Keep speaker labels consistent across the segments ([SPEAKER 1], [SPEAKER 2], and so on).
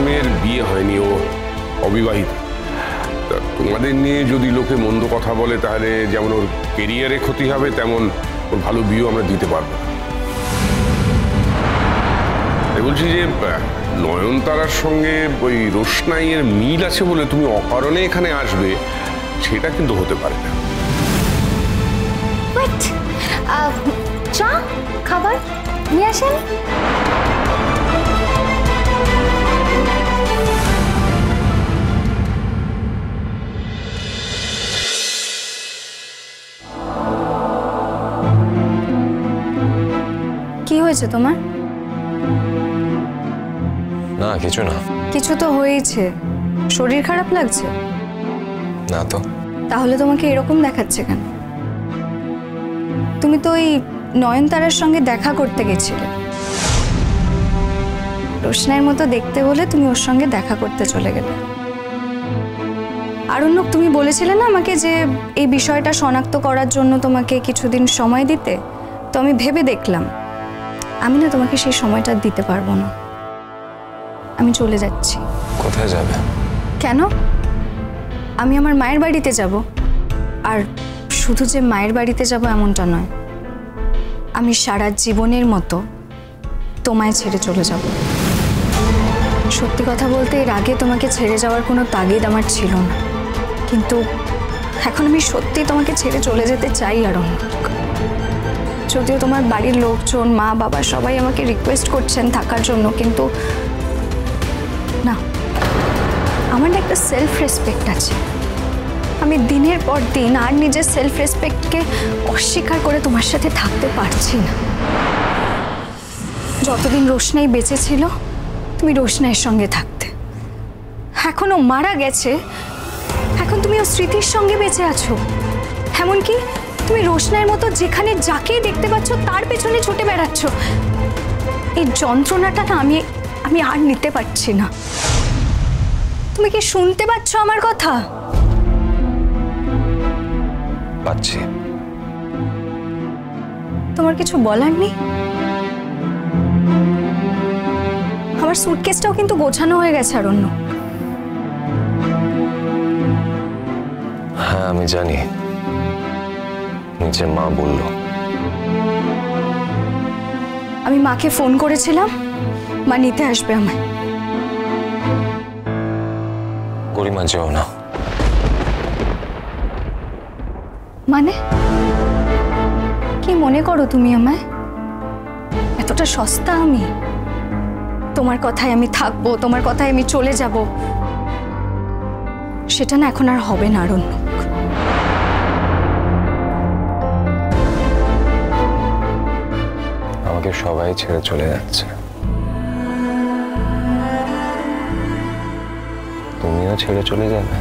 [SPEAKER 1] মেয়ের বিয়ে হয়নি, ও অবিবাহিত। তোমাদের নিয়ে যদি লোকে মন্দ কথা বলে তাহলে যেমন ওর কেরিয়ারে ক্ষতি হবে, তেমন ওর ভালো বিয়েও আমরা দিতে পারবো না। তাই বলছি যে নয়নতারার সঙ্গে ওই রোশনাইয়ের মিল আছে বলে তুমি অকারণে এখানে আসবে, সেটা কিন্তু হতে পারে না।
[SPEAKER 2] চা খাবার নিয়ে আসেন। কি হয়েছে তোমার?
[SPEAKER 3] না কিছু না।
[SPEAKER 2] কিছু তো হয়েছে। শরীর খারাপ লাগছে?
[SPEAKER 3] না তো।
[SPEAKER 2] তাহলে তোমাকে এরকম দেখাচ্ছে কেন? তুমি তো ওই নয়নতারার সঙ্গে দেখা করতে গেছিলে, রোশনাইয়ের মতো দেখতে বলে তুমি ওর সঙ্গে দেখা করতে চলে গেলে। আরণ্যক, তুমি বলেছিলে না আমাকে যে এই বিষয়টা শনাক্ত করার জন্য তোমাকে কিছুদিন সময় দিতে, তো আমি ভেবে দেখলাম আমি না তোমাকে সেই সময়টা দিতে পারবো না। আমি চলে যাচ্ছি।
[SPEAKER 3] কোথায় যাবে?
[SPEAKER 2] কেন? আমি আমার মায়ের বাড়িতে যাব। আর শুধু যে মায়ের বাড়িতে যাব এমনটা নয়, আমি সারা জীবনের মতো তোমায় ছেড়ে চলে যাব। সত্যি কথা বলতে এর আগে তোমাকে ছেড়ে যাওয়ার কোনো তাগিদ আমার ছিল না, কিন্তু এখন আমি সত্যি তোমাকে ছেড়ে চলে যেতে চাই। আরণ্যক, যদিও তোমার বাড়ির লোকজন, মা বাবা সবাই আমাকে রিকোয়েস্ট করছেন থাকার জন্য, কিন্তু না, আমার না একটা সেলফ রেসপেক্ট আছে। আমি দিনের পর দিন আর নিজের সেলফ রেসপেক্টকে অস্বীকার করে তোমার সাথে থাকতে পারছি না। যতদিন রোশনাই বেঁচে ছিল তুমি রোশনাইয়ের সঙ্গে থাকতে, এখনো মারা গেছে, এখন তুমি ওর স্মৃতির সঙ্গে বেঁচে আছো। এমনকি তুমি রোশনাইয়ের মতো যেখানে যাকেই দেখতে পাচ্ছ তার পেছনে ছুটে বেড়াচ্ছ। এই যন্ত্রণাটা না আমি আর নিতে পারছি না। তুমি কি শুনতে পাচ্ছ আমার কথা?
[SPEAKER 3] পাচ্ছি।
[SPEAKER 2] তোমার কিছু বলার নেই? আমার সুটকেসটাও কিন্তু গোছানো হয়ে গেছে আরণ্যক।
[SPEAKER 3] হ্যাঁ আমি জানি, নিজের মা বলল।
[SPEAKER 2] আমি মাকে ফোন করেছিলাম, মা নিতে আসবে আমায়।
[SPEAKER 3] গরিমা যেও না।
[SPEAKER 2] মানে কি মনে করো তুমি আমায়? এতটা সস্তা আমি? তোমার কথায় আমি থাকবো, তোমার কথায় আমি চলে যাব, সেটা না এখন আর হবে না আরণ্যক।
[SPEAKER 3] আমাকে সবাই ছেড়ে চলে যাচ্ছে, তুমিও ছেড়ে চলে যাবে।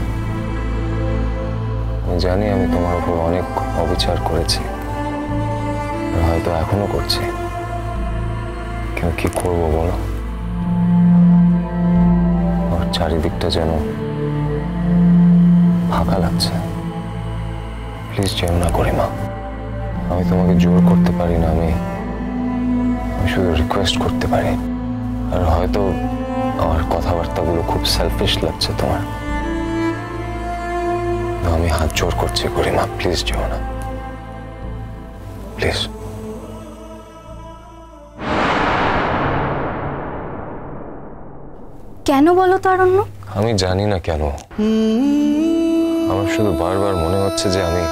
[SPEAKER 3] আমি জানি আমি তোমার উপর অনেক অবিচার করেছি, হয়তো এখনো করছি, কিন্তু কি করবো বলো? আমার চারিদিকটা যেন ফাঁকা লাগছে। প্লিজ যেও না গরিমা। আমি তোমাকে জোর করতে পারি না, আমি শুধু রিকোয়েস্ট করতে পারি। আর হয়তো আমার কথাবার্তাগুলো খুব সেলফিশ লাগছে তোমার, আমি হাত জোর করছি গরিমা, প্লিজ যেও না, প্লিজ।
[SPEAKER 2] কেন বলো তো আরণ্যক?
[SPEAKER 3] আমি জানি না কেন, আমার শুধু বারবার মনে হচ্ছে যে আমি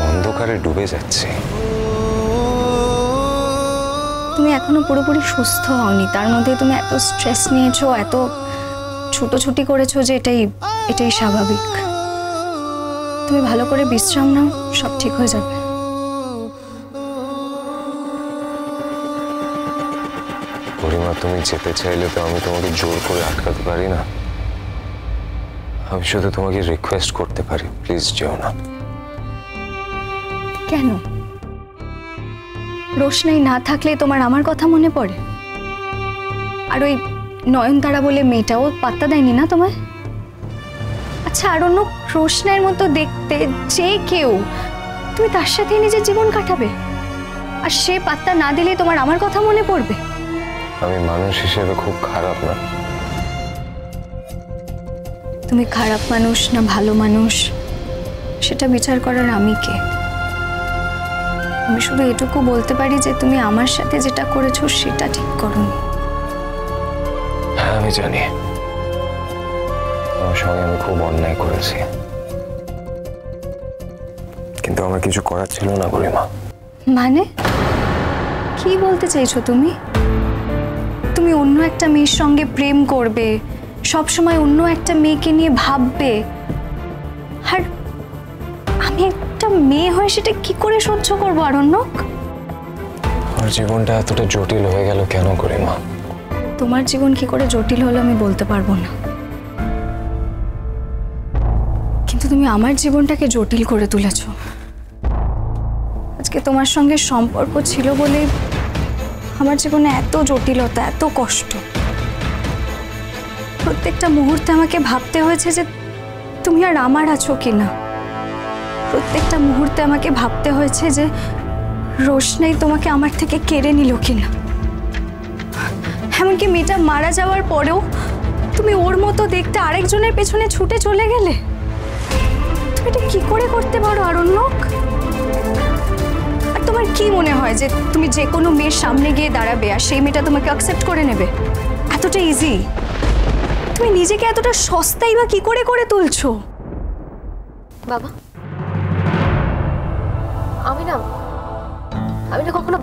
[SPEAKER 3] অন্ধকারে ডুবে যাচ্ছি।
[SPEAKER 2] তুমি এখনো পুরোপুরি সুস্থ হওনি, তার মধ্যে তুমি এত স্ট্রেস নিয়েছো, এত ছুটোছুটি করেছো যে এটাই স্বাভাবিক। তুমি ভালো করে বিশ্রাম নাও, সব ঠিক হয়ে যাবে।
[SPEAKER 3] গরিমা তুমি যেতে চাইলে তো আমি তোমাকে জোর করে আটকাতে পারি না, আমি শুধু তোমাকে রিকোয়েস্ট করতে পারি, প্লিজ যেও না।
[SPEAKER 2] কেন? রোশনাই না থাকলে তোমার আমার কথা মনে পড়ে? আর ওই নয়নতারা বলে মেয়েটাও পাত্তা দেয়নি না তোমায়? আচ্ছা আরণ্যক, রোশনাইয়ের মতো দেখতে যে কেউ, তুমি তার সাথে নিজের জীবন কাটাবে, আর সে পাত্তা না দিলে তোমার আমার কথা মনে পড়বে?
[SPEAKER 3] আমি মানুষ হিসেবে খুব খারাপ না?
[SPEAKER 2] তুমি খারাপ মানুষ না ভালো মানুষ সেটা বিচার করার আমি কে? আমি শুধু এটুকু বলতে পারি যে তুমি আমার সাথে যেটা করেছো সেটা ঠিক করোনি।
[SPEAKER 3] হ্যাঁ আমি জানি আমার সঙ্গে আমি খুব অন্যায় করেছি, কিন্তু আমার কিছু করার ছিল না গরিমা।
[SPEAKER 2] মানে কি বলতে চাইছো তুমি? তুমি অন্য একটা মেয়ের সঙ্গে প্রেম করবে, সব সময় অন্য একটা মেয়েকে নিয়ে ভাববে, আর আমি একটা মেয়ে হয়ে সেটা কি করে সহ্য করবো আরণ্যক?
[SPEAKER 3] আমার জীবনটা এতটা জটিল হয়ে গেল কেন গরিমা?
[SPEAKER 2] তোমার জীবন কি করে জটিল হলো আমি বলতে পারবো না, কিন্তু তুমি আমার জীবনটাকে জটিল করে তুলেছো। আজকে তোমার সঙ্গে সম্পর্ক ছিল বলে আমার জীবনে এত জটিলতা, এত কষ্ট। প্রত্যেকটা মুহূর্তে আমাকে ভাবতে হয়েছে যে তুমি আর আমার আছো কিনা। প্রত্যেকটা মুহূর্তে আমাকে ভাবতে হয়েছে যে রোশনাই তোমাকে আমার থেকে কেড়ে নিল কিনা। এমনকি মেয়েটা মারা যাওয়ার পরেও তুমি ওর মতো দেখতে আরেকজনের পেছনে ছুটে চলে গেলে। তুমি এটা কি করে করতে পারো আরণ্যক? আর তোমার কি মনে হয় যে তুমি যে কোনো মেয়ের সামনে গিয়ে দাঁড়াবে আর সেই মেয়েটা তোমাকে অ্যাকসেপ্ট করে নেবে? এতটা ইজি? তুমি নিজেকে এতটা সস্তাই বা কি করে করে তুলছো?
[SPEAKER 4] বাবা আমি না কখনো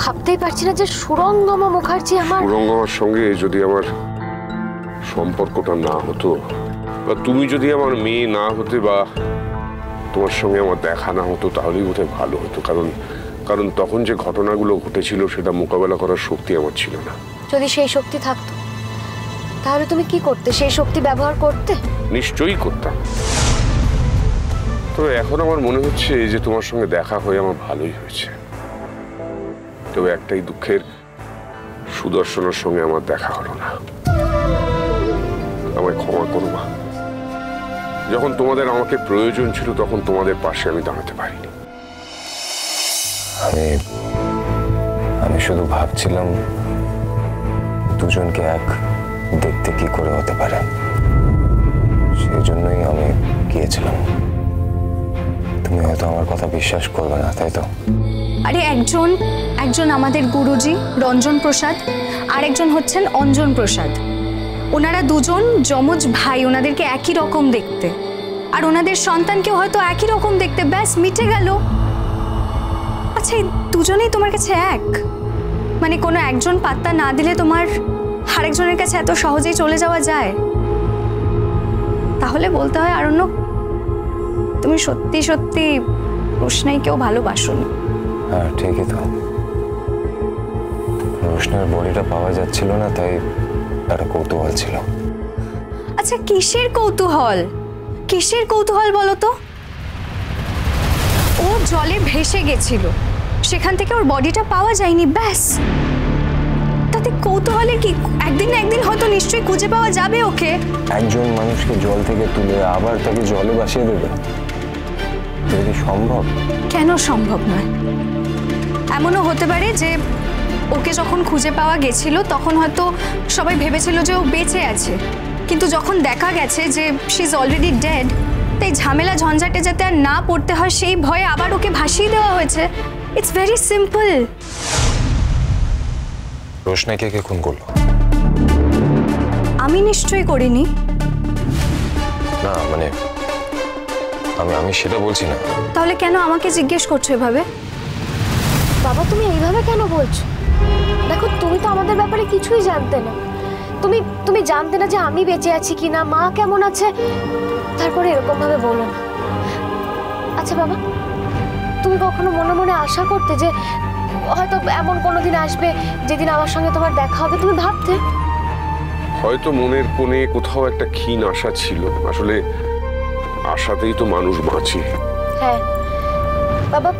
[SPEAKER 4] ভাবতেই পারছি না যে সুরঙ্গমা মুখার্জি
[SPEAKER 1] সুরঙ্গমার সঙ্গে যদি আমার সম্পর্কটা না হতো, বা তুমি যদি আমার মেয়ে না হতে, বা তোমার সঙ্গে আমার দেখা না হতো, তাহলেই বোধহয় ভালো হতো। কারণ তখন যে ঘটনাগুলো ঘটেছিল সেটা মোকাবেলা করার শক্তি আমার ছিল না।
[SPEAKER 4] যদি সেই শক্তি থাকতো তাহলে তুমি কি করতে? সেই শক্তি ব্যবহার করতে?
[SPEAKER 1] নিশ্চয়ই করতাম। তবে এখন আমার মনে হচ্ছে যে তোমার সঙ্গে দেখা হয়ে আমার ভালোই হয়েছে। তবে একটাই দুঃখের, সুদর্শনের সঙ্গে আমার দেখা হলো না। আমায় ক্ষমা করো মা। যখন তোমাদের আমাকে প্রয়োজন ছিল তখন তোমাদের পাশে আমি দাঁড়াতে পারিনি।
[SPEAKER 3] আমি শুধু ভাবছিলাম দুজনকে এক দেখতে কি করে হতে পারে, সেই জন্যই আমি গিয়েছিলাম। তুমি হয়তো আমার কথা বিশ্বাস করবে না, তাই তো?
[SPEAKER 2] আরে একজন আমাদের গুরুজি রঞ্জন প্রসাদ, আর একজন হচ্ছেন অঞ্জন প্রসাদ। ওনারা দুজন যমজ ভাই, ওনাদেরকে একই রকম দেখতে, আর ওনাদের সন্তানকেও হয়তো একই রকম দেখতে। ব্যাস মিটে গেল। আচ্ছা এই দুজনেই তোমার কাছে এক? মানে কোনো একজন পাত্তা না দিলে তোমার আরেকজনের কাছে এত সহজেই চলে যাওয়া যায়? তাহলে বলতে হয় আরণ্যক, তুমি সত্যি সত্যি রোশনাইকেও ভালোবাসোনি।
[SPEAKER 3] হ্যাঁ ঠিকই তো, রোশনার বডিটা পাওয়া যাচ্ছিল না, তাই একটা কৌতূহল ছিল।
[SPEAKER 2] আচ্ছা কিসের কৌতূহল? কিসের কৌতূহল বলো তো? ও জলে ভেসে গেছিল, সেখান থেকে ওর বডিটা পাওয়া যায়নি, ব্যাস। তাতে কৌতূহলে কি? একদিন না একদিন হয়তো নিশ্চয়ই খুঁজে পাওয়া যাবে ওকে।
[SPEAKER 3] একজন মানুষকে জল থেকে তুলে আবার তাকে জলে ভাসিয়ে দেবে, এটা কি সম্ভব?
[SPEAKER 2] কেন সম্ভব নয়? এমনও হতে পারে যে ওকে যখন খুঁজে পাওয়া গেছিল তখন হয়তো সবাই ভেবেছিল যে ও বেঁচে আছে, কিন্তু যখন দেখা গেছে যে শি ইজ অলরেডি ডেড, তাই ঝামেলা ঝঞ্ঝাটে যাতে আর না পড়তে হয় সেই ভয়ে আবার ওকে ভাসিয়ে দেওয়া হয়েছে। It's very simple.
[SPEAKER 3] রোশনাইকে কে খুন করলো?
[SPEAKER 2] আমি নিশ্চয়ই করিনি।
[SPEAKER 3] না মানে আমি সেটা বলছি না।
[SPEAKER 2] তাহলে কেন আমাকে জিজ্ঞেস করছো এভাবে?
[SPEAKER 4] বাবা তুমি এইভাবে কেন বলছো? দেখো তুমি তো আমাদের ব্যাপারে কিছুই জানতে না। তুমি জানতে না যে আমি বেঁচে আছি কিনা, মা কেমন আছে, তারপরে এরকম ভাবে বলো না। আচ্ছা বাবা, তুমি কখনো মনে মনে আশা করতে যে হয়তো এমন কোনোদিন আসবে যেদিন আমার সঙ্গে তোমার দেখা হবে? তুমি ভাবতে?
[SPEAKER 1] হয়তো মনের কোণে কোথাও একটা ক্ষীণ আশা ছিল। আসলে আশাতেই তো মানুষ বাঁচে।
[SPEAKER 4] হ্যাঁ বাবা,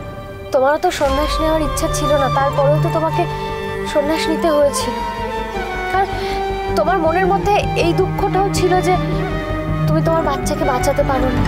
[SPEAKER 4] তোমারও তো সন্ন্যাস নেওয়ার ইচ্ছা ছিল না, তারপরেও তো তোমাকে সন্ন্যাস নিতে হয়েছিল। আর তোমার মনের মধ্যে এই দুঃখটাও ছিল যে তুমি তোমার বাচ্চাকে বাঁচাতে পারো না।